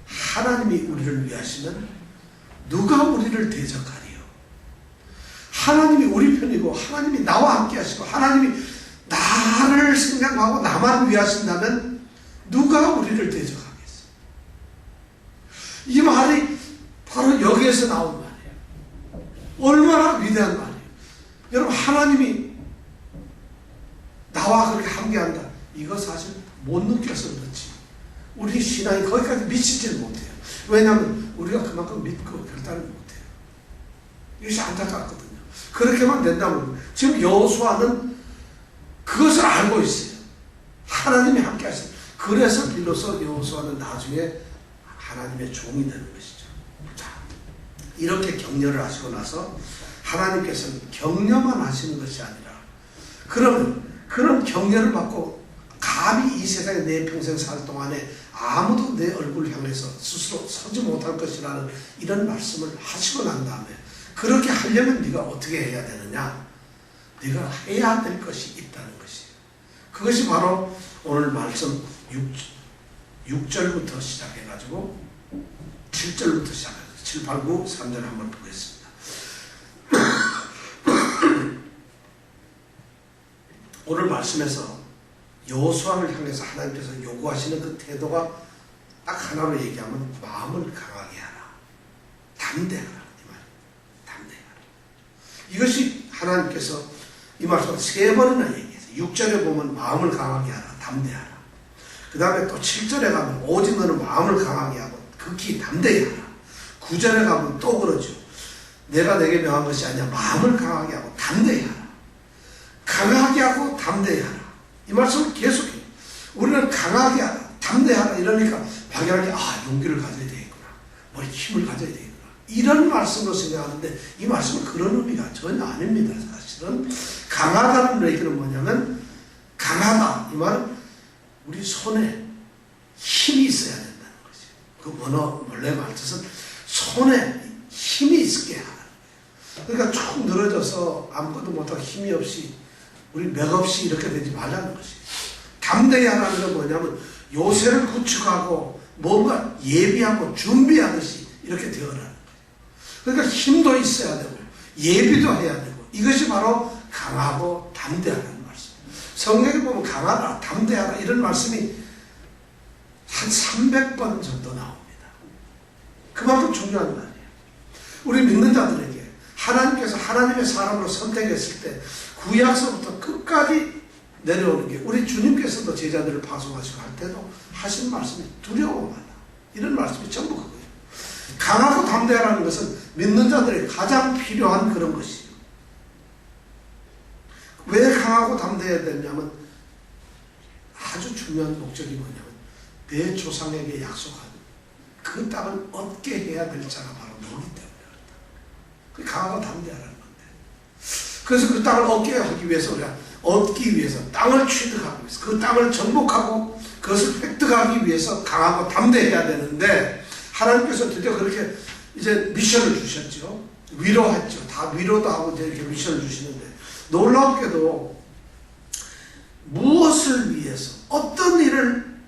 하나님이 우리를 위하시면 누가 우리를 대적하리요? 하나님이 우리 편이고 하나님이 나와 함께 하시고 하나님이 나를 생각하고 나만 위하신다면 누가 우리를 대적하겠어요? 이 말이 바로 여기에서 나온 말이에요. 얼마나 위대한 말이에요. 여러분 하나님이 나와 그렇게 함께한다. 이거 사실 못 느껴서 그렇지. 우리 신앙이 거기까지 미치지를 못해요. 왜냐하면 우리가 그만큼 믿고 결단을 못해요. 이것이 안타깝거든요. 그렇게만 된다면 지금 여호수아는 그것을 알고 있어요. 하나님이 함께 하시죠. 그래서 비로소 여호수아는 나중에 하나님의 종이 되는 것이죠. 자, 이렇게 격려를 하시고 나서 하나님께서는 격려만 하시는 것이 아니라 그러면 그런 격려를 받고 감히 이 세상에 내 평생 살 동안에 아무도 내 얼굴을 향해서 스스로 서지 못할 것이라는 이런 말씀을 하시고 난 다음에 그렇게 하려면 네가 어떻게 해야 되느냐? 네가 해야 될 것이 있다는 것이에요. 그것이 바로 오늘 말씀 6절부터 시작해가지고 7절부터 시작해서 7, 8, 9, 3절 한번 보겠습니다. 오늘 말씀에서 여호수아를 향해서 하나님께서 요구하시는 그 태도가 딱 하나로 얘기하면 마음을 강하게 하라. 담대하라. 이 말. 담대하라. 이것이 하나님께서 이 말씀을 3번이나 얘기했어요. 6절에 보면 마음을 강하게 하라. 담대하라. 그 다음에 또 7절에 가면 오직 너는 마음을 강하게 하고 극히 담대히 하라. 9절에 가면 또 그러죠. 내가 내게 명한 것이 아니야. 마음을 강하게 하고 담대히 하라. 강하게 하고 담대히 하라. 이 말씀을 계속해요. 우리는 강하게 하라, 담대하라 이러니까 막연하게 용기를 가져야 되겠구나. 뭐 힘을 가져야 되겠구나. 이런 말씀으로 생각하는데 이 말씀은 그런 의미가 전혀 아닙니다. 사실은 강하다는 얘기는 뭐냐면 강하다. 이 말은 우리 손에 힘이 있어야 된다는 거죠. 그 원래 말뜻은 손에 힘이 있게 하라. 그러니까 쭉 늘어져서 아무것도 못하고 힘이 없이 우리 맥없이 이렇게 되지 말라는 것이에요. 담대히 하라는 건 뭐냐면 요새를 구축하고 뭔가 예비하고 준비하듯이 이렇게 되어라는 거예요. 그러니까 힘도 있어야 되고 예비도 해야 되고 이것이 바로 강하고 담대하라는 말씀. 성경에 보면 강하다, 담대하라 이런 말씀이 한 300번 정도 나옵니다. 그만큼 중요한 말이에요. 우리 믿는 자들에게 하나님께서 하나님의 사람으로 선택했을 때 구약서부터 끝까지 내려오는 게 우리 주님께서도 제자들을 파송하시고 할 때도 하신 말씀이 두려워하라. 이런 말씀이 전부 그거예요. 강하고 담대하라는 것은 믿는 자들에게 가장 필요한 그런 것이에요. 왜 강하고 담대해야 되냐면 아주 중요한 목적이 뭐냐면 내 조상에게 약속한 그 땅을 얻게 해야 될 자가 바로 너기 때문에 그렇다. 강하고 담대하라는 건데. 그래서 그 땅을 얻게 하기 위해서 우리가 얻기 위해서 땅을 취득하기 위해서 그 땅을 정복하고 그것을 획득하기 위해서 강하고 담대해야 되는데 하나님께서 드디어 그렇게 이제 미션을 주셨죠. 위로했죠. 다 위로도 하고 이제 이렇게 미션을 주시는데 놀랍게도 무엇을 위해서 어떤 일을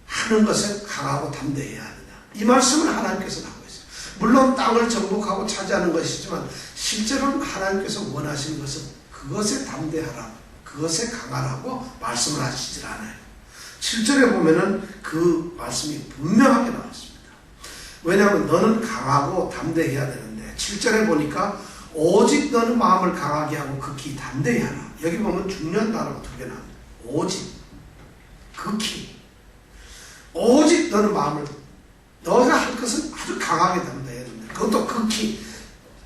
하는 것에 강하고 담대해야 하느냐. 이 말씀을 하나님께서 하고 있어요. 물론 땅을 정복하고 차지하는 것이지만 실제로는 하나님께서 원하시는 것은 그것에 담대하라, 그것에 강하라고 말씀을 하시질 않아요. 7절에 보면은 그 말씀이 분명하게 나왔습니다. 왜냐하면 너는 강하고 담대해야 되는데 7절에 보니까 오직 너는 마음을 강하게 하고 극히 담대히 하라. 여기 보면 중요한 단어가 두 개 나옵니다. 오직, 극히. 오직 너는 마음을, 너가 할 것은 아주 강하게 담대해야 된다. 그것도 극히,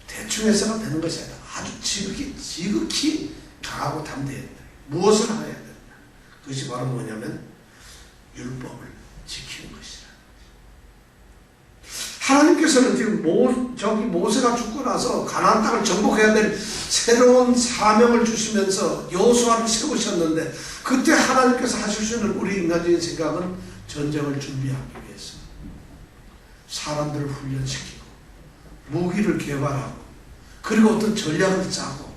대충 해서는 되는 것이 아니라 아주 지극히 강하고 담대해야 된다. 무엇을 해야 된다. 그것이 바로 뭐냐면 율법을 지키는 것이라. 하나님께서는 지금 모세가 죽고 나서 가나안 땅을 정복해야 될 새로운 사명을 주시면서 여호수아를 세우셨는데 그때 하나님께서 하실 수 있는 우리 인간적인 생각은 전쟁을 준비하기 위해서 사람들을 훈련시키고 무기를 개발하고 그리고 어떤 전략을 짜고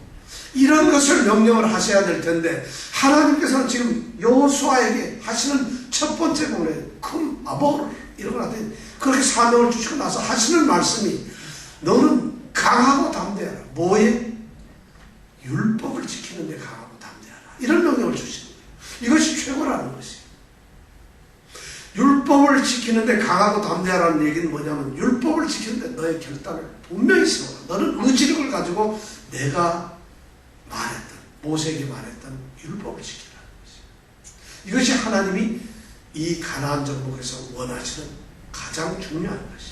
이런 것을 명령을 하셔야 될 텐데 하나님께서는 지금 여호수아에게 하시는 첫 번째 부분에 큰 아볼 이런 걸 하더니 그렇게 사명을 주시고 나서 하시는 말씀이 너는 강하고 담대하라. 뭐에? 율법을 지키는 데 강하고 담대하라. 이런 명령을 주시는 거예요. 이것이 최고라는 것이에요. 율법을 지키는 데 강하고 담대하라는 얘기는 뭐냐면 율법을 지키는 데 너의 결단을 분명히 세워라. 너는 의지력을 가지고 내가 말했던 모세에게 말했던 율법을 지키라는 것이에요. 이것이 하나님이 이 가나안 정복에서 원하시는 가장 중요한 것이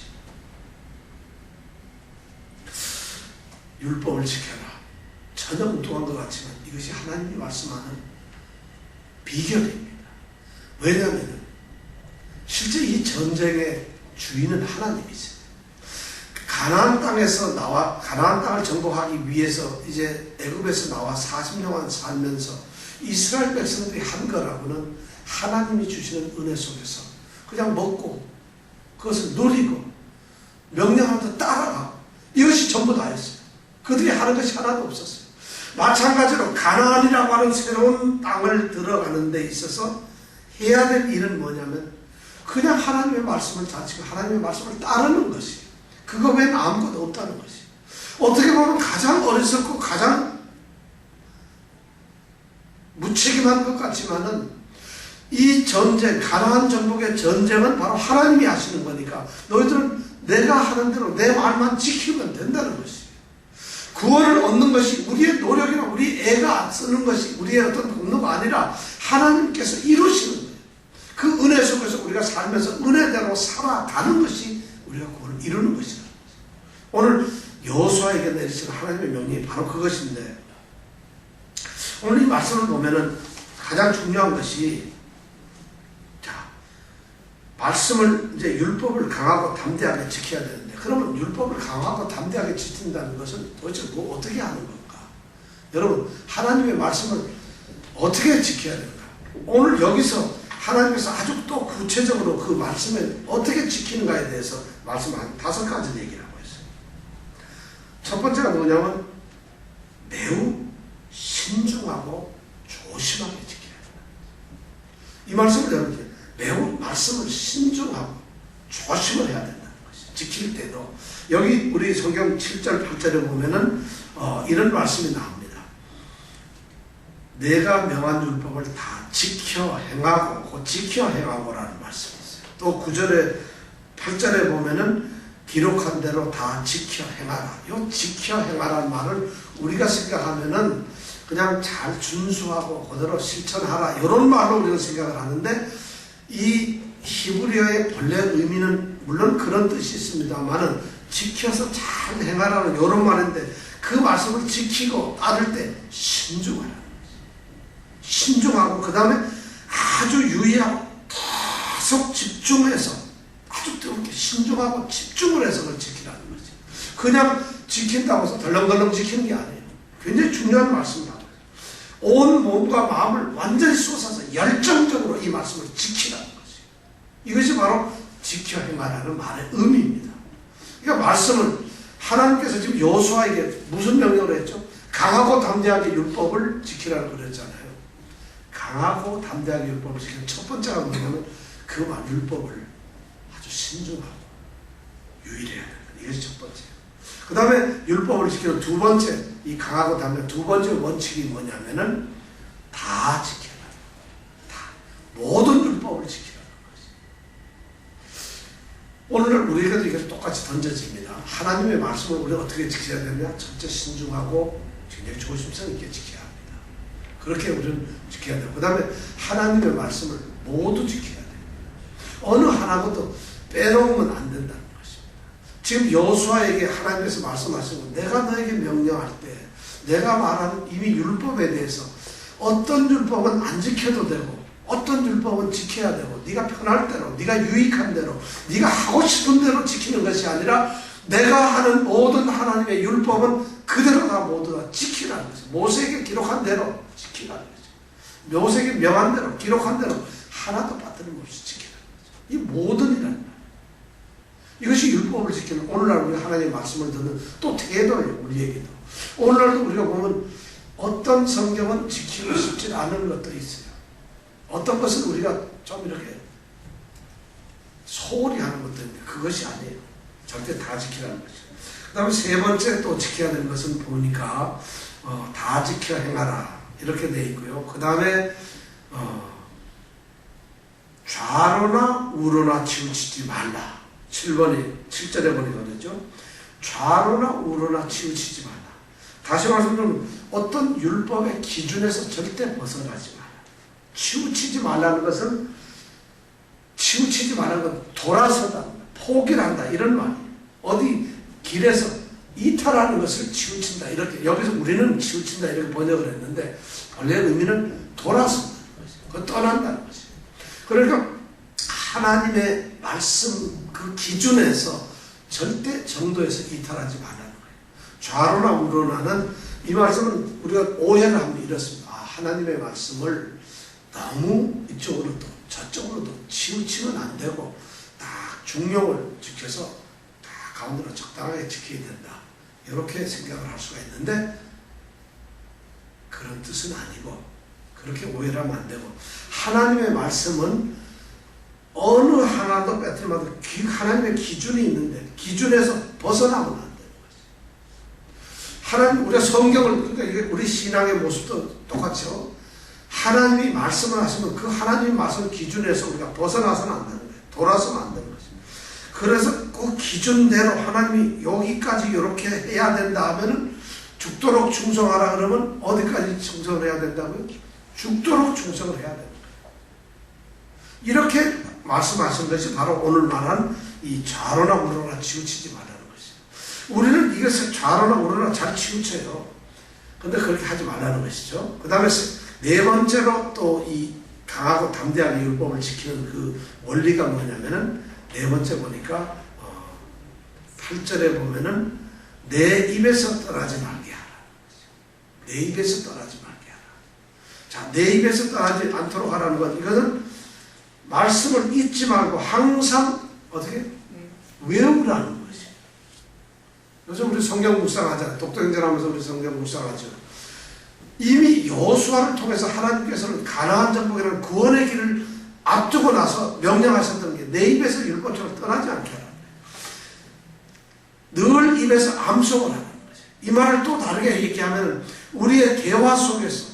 율법을 지켜라. 전혀 엉뚱한 것 같지만 이것이 하나님이 말씀하는 비결입니다. 왜냐하면 실제 이 전쟁의 주인은 하나님이세요. 가나안 땅에서 나와 가나안 땅을 정복하기 위해서 이제 애굽에서 나와 40년간 살면서 이스라엘 백성들이 한 거라고는 하나님이 주시는 은혜 속에서 그냥 먹고 그것을 누리고 명령하는 데 따라가고 이것이 전부 다였어요. 그들이 하는 것이 하나도 없었어요. 마찬가지로 가나안이라고 하는 새로운 땅을 들어가는 데 있어서 해야 될 일은 뭐냐면 그냥 하나님의 말씀을 자치고 하나님의 말씀을 따르는 것이에요. 그거 외에는 아무것도 없다는 것이에요. 어떻게 보면 가장 어리석고 가장 무책임한 것 같지만은 이 전쟁, 가나안 정복의 전쟁은 바로 하나님이 하시는 거니까 너희들은 내가 하는 대로 내 말만 지키면 된다는 것이에요. 구원을 얻는 것이 우리의 노력이나 우리 애가 쓰는 것이 우리의 어떤 공로가 아니라 하나님께서 이루시는 거예요. 그 은혜 속에서 우리가 살면서 은혜대로 살아가는 것이 우리가 구원을 이루는 것이다. 오늘 여호수아에게 내리신 하나님의 명령이 바로 그것인데 오늘 이 말씀을 보면은 가장 중요한 것이 말씀을 이제 율법을 강하고 담대하게 지켜야 되는데 그러면 율법을 강하고 담대하게 지킨다는 것은 도대체 뭐 어떻게 하는 건가? 여러분 하나님의 말씀을 어떻게 지켜야 되는가? 오늘 여기서 하나님께서 아주 또 구체적으로 그 말씀을 어떻게 지키는가에 대해서 말씀 한 5가지 얘기를 하고 있어요. 첫 번째가 뭐냐면 매우 신중하고 조심하게 지켜야 된다. 이 말씀을 여러분 매우 말씀을 신중하고 조심을 해야 된다는 것이 지킬 때도 여기 우리 성경 7절 8절에 보면은 이런 말씀이 나옵니다. 내가 명한 율법을 다 지켜 행하고 지켜 행하고라는 말씀이 있어요. 또 9절에 8절에 보면은 기록한 대로 다 지켜 행하라. 이 지켜 행하라는 말을 우리가 생각하면은 그냥 잘 준수하고 그대로 실천하라 이런 말로 우리가 생각을 하는데 이 히브리어의 본래 의미는 물론 그런 뜻이 있습니다만은 지켜서 잘 행하라는 이런 말인데 그 말씀을 지키고 따를 때 신중하라는 거죠. 신중하고 그 다음에 아주 유의하고 계속 집중해서 아주 이렇게 신중하고 집중을 해서 그걸 지키라는 거지. 그냥 지킨다고 해서 덜렁덜렁 지키는 게 아니에요. 굉장히 중요한 말씀이다. 온 몸과 마음을 완전히 쏟아서 열정적으로 이 말씀을 지키라는 거지. 이것이 바로 지켜 행하라는 말의 의미입니다. 그러니까 말씀을 하나님께서 지금 여호수아에게 무슨 명령을 했죠? 강하고 담대하게 율법을 지키라고 그랬잖아요. 강하고 담대하게 율법을 지키는 첫 번째가 뭐냐면 그 말 율법을 아주 신중하고 유의해야 된다. 이것이 첫 번째예요. 그 다음에 율법을 지키는 두 번째, 이 강하고 담대한 두 번째 원칙이 뭐냐면은 다 지켜라. 다. 모든 율법을 지키라는 것이. 오늘 우리에게도 이게 똑같이 던져집니다. 하나님의 말씀을 우리가 어떻게 지켜야 되냐? 첫째 신중하고 굉장히 조심성 있게 지켜야 합니다. 그렇게 우리는 지켜야 돼요. 그 다음에 하나님의 말씀을 모두 지켜야 돼요. 어느 하나것도 빼놓으면 안 된다는 것입니다. 지금 여호수아에게 하나님께서 말씀하시고 내가 너에게 명령할 때 내가 말하는 이미 율법에 대해서 어떤 율법은 안 지켜도 되고 어떤 율법은 지켜야 되고 네가 편할 대로 네가 유익한 대로 네가 하고 싶은 대로 지키는 것이 아니라 내가 하는 모든 하나님의 율법은 그대로 다 모두 다 지키라는 거죠. 모세에게 기록한 대로 지키라는 거죠. 모세에게 명한 대로 기록한 대로 하나도 빠뜨림없이 지키라는 거죠. 이 모든이라는 말이에요. 이것이 율법을 지키는 오늘날 우리 하나님의 말씀을 듣는 또 태도예요. 우리에게도 오늘날도 우리가 보면 어떤 성경은 지키고 싶지 않은 것들이 있어요. 어떤 것은 우리가 좀 이렇게 소홀히 하는 것들인데 그것이 아니에요. 절대 다 지키라는 거죠. 그 다음에 세 번째 또 지켜야 되는 것은 보니까 다 지켜 행하라 이렇게 되어 있고요. 그 다음에 좌로나 우로나 치우치지 말라. 7절에 보니까 그랬죠. 좌로나 우로나 치우치지 말라. 다시 말씀드리면 어떤 율법의 기준에서 절대 벗어나지 말라. 치우치지 말라는 것은 치우치지 말라는 건 돌아서다, 포기를 한다 이런 말이에요. 어디 길에서 이탈하는 것을 치우친다 이렇게 여기서 우리는 치우친다 이렇게 번역을 했는데 원래 의미는 돌아선다는 것이에요. 그 떠난다는 것이에요. 그러니까 하나님의 말씀 그 기준에서 절대 정도에서 이탈하지 말라는 거예요. 좌로나 우로나는 이 말씀은 우리가 오해를 하면 이렇습니다. 하나님의 말씀을 너무 이쪽으로도 저쪽으로도 치우치면 안 되고 딱 중용을 지켜서 딱 가운데로 적당하게 지켜야 된다. 이렇게 생각을 할 수가 있는데 그런 뜻은 아니고 그렇게 오해를 하면 안 되고 하나님의 말씀은 어느 하나도 빼뜨리면 안 되고 하나님의 기준이 있는데 기준에서 벗어나면 안 되는 거지. 하나님 우리가 성경을 그러니까 우리 신앙의 모습도 똑같죠. 하나님이 말씀을 하시면 그 하나님의 말씀 기준에서 우리가 벗어나서는 안 되는 거예요. 돌아서면 안 되는 거죠. 그래서 그 기준대로 하나님이 여기까지 이렇게 해야 된다 하면은 죽도록 충성하라 그러면 어디까지 충성을 해야 된다고요? 죽도록 충성을 해야 되는 거예요. 이렇게 말씀하신 것이 바로 오늘 말한 이 좌로나 우로나 치우치지 말라는 것이죠. 우리는 이것을 좌로나 우로나 잘 치우쳐요. 근데 그렇게 하지 말라는 것이죠. 그 다음에 네 번째로 또 이 강하고 담대하게 율법을 지키는 그 원리가 뭐냐면은 네 번째 보니까 8절에 보면은 내 입에서 떠나지 말게 하라. 내 입에서 떠나지 말게 하라. 자, 내 입에서 떠나지 않도록 하라는 것 이것은 말씀을 잊지 말고 항상 어떻게 외우라는 것이. 요즘 우리 성경 묵상하잖아요. 독도행전하면서 우리 성경 묵상하죠. 이미 여호수아를 통해서 하나님께서는 가나안 정복이라는 구원의 길을 앞두고 나서 명령하셨던 게 내 입에서 율법처럼 떠나지 않게 하라는 거예요. 늘 입에서 암송을 하는 거죠. 이 말을 또 다르게 얘기하면 우리의 대화 속에서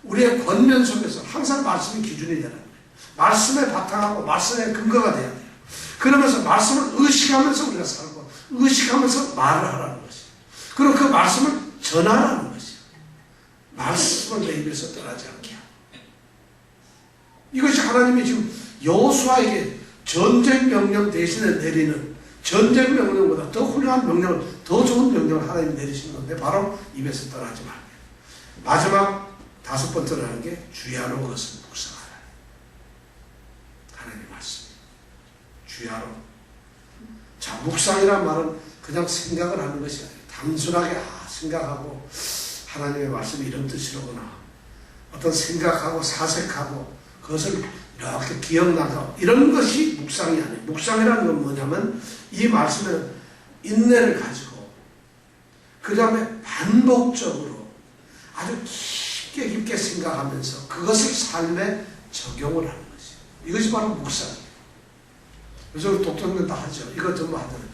우리의 권면 속에서 항상 말씀이 기준이 되는 거예요. 말씀에 바탕하고 말씀의 근거가 돼야 돼요. 그러면서 말씀을 의식하면서 우리가 살고 의식하면서 말을 하라는 것이에요. 그리고 그 말씀을 전하라는 것이에요. 말씀을 내 입에서 떠나지 않게 하고. 이것이 하나님이 지금 여호수아에게 전쟁 명령 대신에 내리는 전쟁 명령보다 더 훌륭한 명령을 더 좋은 명령을 하나님이 내리신 건데 바로 입에서 떠나지 말게. 마지막 다섯 번째로 하는 게 주야로 그것을 묵상하라. 주야로. 자, 묵상이란 말은 그냥 생각을 하는 것이 아니에요. 단순하게 생각하고 하나님의 말씀이 이런 뜻이로구나. 어떤 생각하고 사색하고 그것을 이렇게 기억나서 이런 것이 묵상이 아니에요. 묵상이라는 건 뭐냐면 이 말씀에는 인내를 가지고 그 다음에 반복적으로 아주 깊게 생각하면서 그것을 삶에 적용을 하는 것이에요. 이것이 바로 묵상이에요. 그래서 우리 독특들 다 하죠. 이것 전부 하잖아요.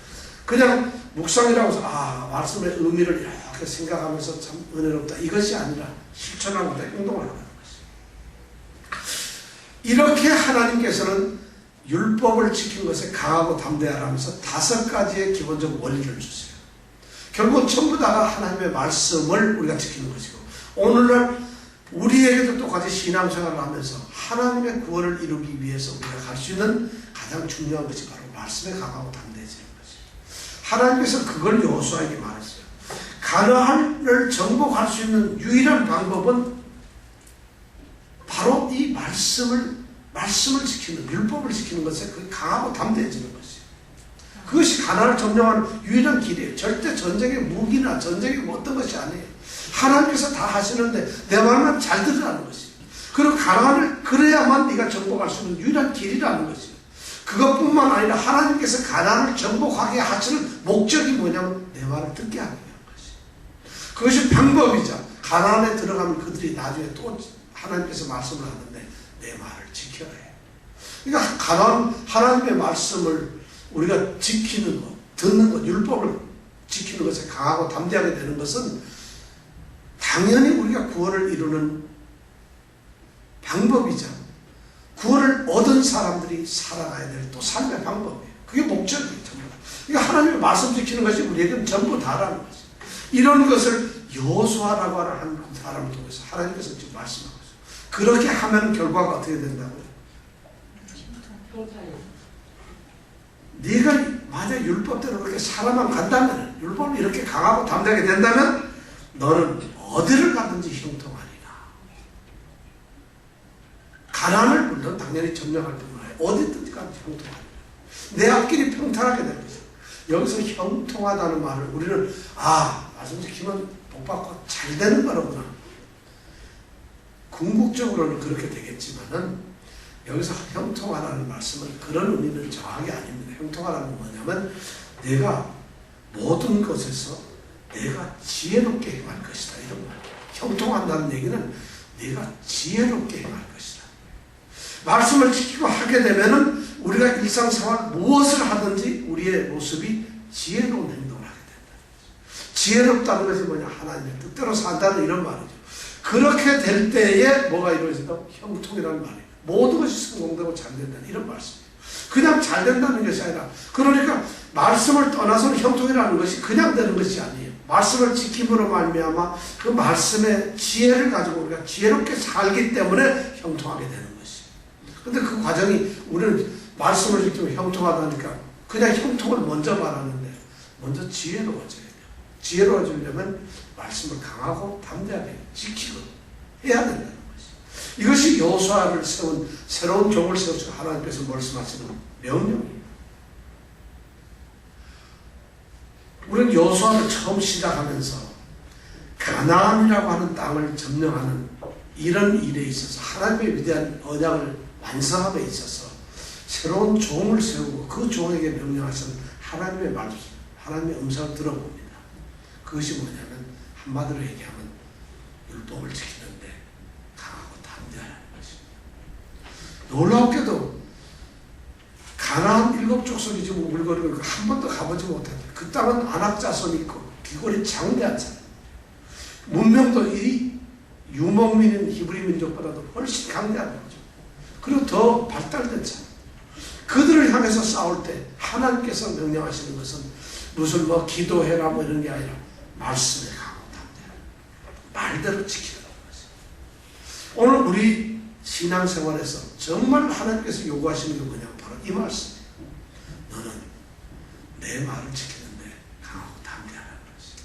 그냥 묵상이라고 해서 말씀의 의미를 이렇게 생각하면서 참 은혜롭다. 이것이 아니라 실천하고 행동을 하는 것이에요. 이렇게 하나님께서는 율법을 지킨 것에 강하고 담대하라면서 5가지의 기본적 원리를 주세요. 결국 전부 다가 하나님의 말씀을 우리가 지키는 것이고 오늘날 우리에게도 똑같이 신앙생활을 하면서 하나님의 구원을 이루기 위해서 우리가 갈 수 있는 가장 중요한 것이 바로 말씀에 강하고 담대해지는 것이에요. 하나님께서 그걸 여호수아에게 말했어요. 가나안을 정복할 수 있는 유일한 방법은 바로 이 말씀을 지키는, 율법을 지키는 것에 그게 강하고 담대해지는 것이에요. 그것이 가나안을 점령하는 유일한 길이에요. 절대 전쟁의 무기나 전쟁의 어떤 것이 아니에요. 하나님께서 다 하시는데 내 말만 잘 들으라는 것이에요. 그리고 가나안을 그래야만 네가 정복할 수 있는 유일한 길이라는 것이에요. 그것뿐만 아니라 하나님께서 가나안을 정복하게 하시는 목적이 뭐냐면 내 말을 듣게 하기 위한 것이에요. 그것이 방법이자 가나안에 들어가면 그들이 나중에 또 하나님께서 말씀을 하는데 내 말을 지켜야 해요. 그러니까 가나안 하나님의 말씀을 우리가 지키는 것, 듣는 것, 율법을 지키는 것에 강하고 담대하게 되는 것은 당연히 우리가 구원을 이루는 방법이자 구원을 얻은 사람들이 살아가야 될 또 삶의 방법이에요. 그게 목적이에요. 전부 다. 그러니까 하나님의 말씀 지키는 것이 우리에게는 전부 다라는 거죠. 이런 것을 여호수아라고 하는 사람을 통해서 하나님께서 지금 말씀하고 있어요. 그렇게 하면 결과가 어떻게 된다고요? 네가 만약 율법대로 그렇게 살아만 간다면, 율법이 이렇게 강하고 담대하게 된다면 너는 어디를 가든지 형통하리라. 가난을 물론 당연히 점령할 뿐만 아니라 어디든지 가도 형통하리라. 내 앞길이 평탄하게 될 것이다. 여기서 형통하다는 말을 우리는 말씀 지키면 복받고 잘 되는 거로구나. 궁극적으로는 그렇게 되겠지만은 여기서 형통하라는 말씀은 그런 의미는 정확히 아닙니다. 형통하라는 건 뭐냐면 내가 모든 것에서 내가 지혜롭게 행할 것이다. 이런 말. 형통한다는 얘기는 내가 지혜롭게 행할 것이다. 말씀을 지키고 하게 되면은 우리가 일상생활 무엇을 하든지 우리의 모습이 지혜로운 행동을 하게 된다. 지혜롭다는 것이 뭐냐? 하나님의 뜻대로 산다는 이런 말이죠. 그렇게 될 때에 뭐가 이루어진다? 형통이라는 말이에요. 모든 것이 성공되고 잘 된다는 이런 말씀이에요. 그냥 잘 된다는 것이 아니라 그러니까 말씀을 떠나서는 형통이라는 것이 그냥 되는 것이 아니에요. 말씀을 지킴으로 말미암아 그 말씀의 지혜를 가지고 우리가 지혜롭게 살기 때문에 형통하게 되는 것이에요. 근데 그 과정이 우리는 말씀을 지키면 형통하다니까 그냥 형통을 먼저 말하는데 먼저 지혜로워져야 돼요. 지혜로워지려면 말씀을 강하고 담대하게 지키고 해야 된다는 것이에요. 이것이 여호수아를 세운 새로운 종을 세우시고 하나님께서 말씀하시는 명령입니다. 우리는 여호수아를 처음 시작하면서 가나안이라고 하는 땅을 점령하는 이런 일에 있어서 하나님의 위대한 언약을 완성함에 있어서 새로운 종을 세우고 그 종에게 명령하신 하나님의 말씀, 하나님의 음성을 들어봅니다. 그것이 뭐냐면 한마디로 얘기하면 율법을 지키는데 강하고 담대하라는 것입니다. 놀랍게도 가나안 7족속이 지금 우글거리고 한 번도 가보지 못했다. 그 땅은 안악자손이 있고 귀골이 장대한 사람. 문명도 이 유목민인 히브리 민족보다도 훨씬 강대한 거죠. 그리고 더 발달된 사람. 그들을 향해서 싸울 때 하나님께서 명령하시는 것은 무슨 기도해라 이런 게 아니라 말씀에 강하고 담대하라. 말대로 지키라는 것이에요. 오늘 우리 신앙생활에서 정말 하나님께서 요구하시는 게 뭐냐면 바로 이 말씀이에요. 너는 내 말을 지키는데 강하고 담대하라는 것이에요.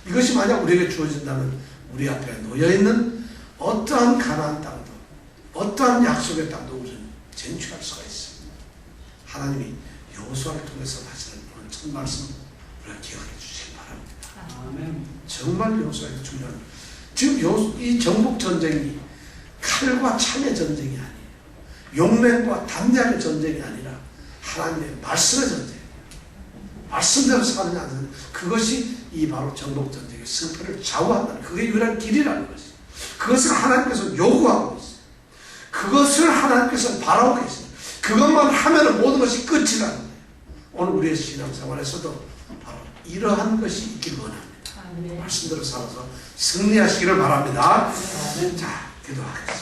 이것이 만약 우리에게 주어진다면 우리 앞에 놓여있는 어떠한 가나안 땅도 어떠한 약속의 땅도 우리는 쟁취할 수가 있습니다. 하나님이 여호수아를 통해서 하시는 오늘 첫 말씀 우리가 기억해 주시기 바랍니다. 아멘. 정말 여호수아에게 중요한, 지금 이 정복 전쟁이 칼과 창의 전쟁이 아니에요. 용맹과 담대함의 전쟁이 아니라 하나님의 말씀의 전쟁이에요. 말씀대로 사느냐 안 사느냐, 그것이 이 바로 정복 전쟁의 승패를 좌우한다는, 그게 유일한 길이라는 것이죠. 그것을 하나님께서 요구하고 있어요. 그것을 하나님께서 바라고 계십니다. 그것만 하면 모든 것이 끝이라는 거예요. 오늘 우리의 신앙생활에서도 바로 이러한 것이 있길 원합니다. 말씀대로 살아서 승리하시기를 바랍니다. 자, 기도하겠습니다.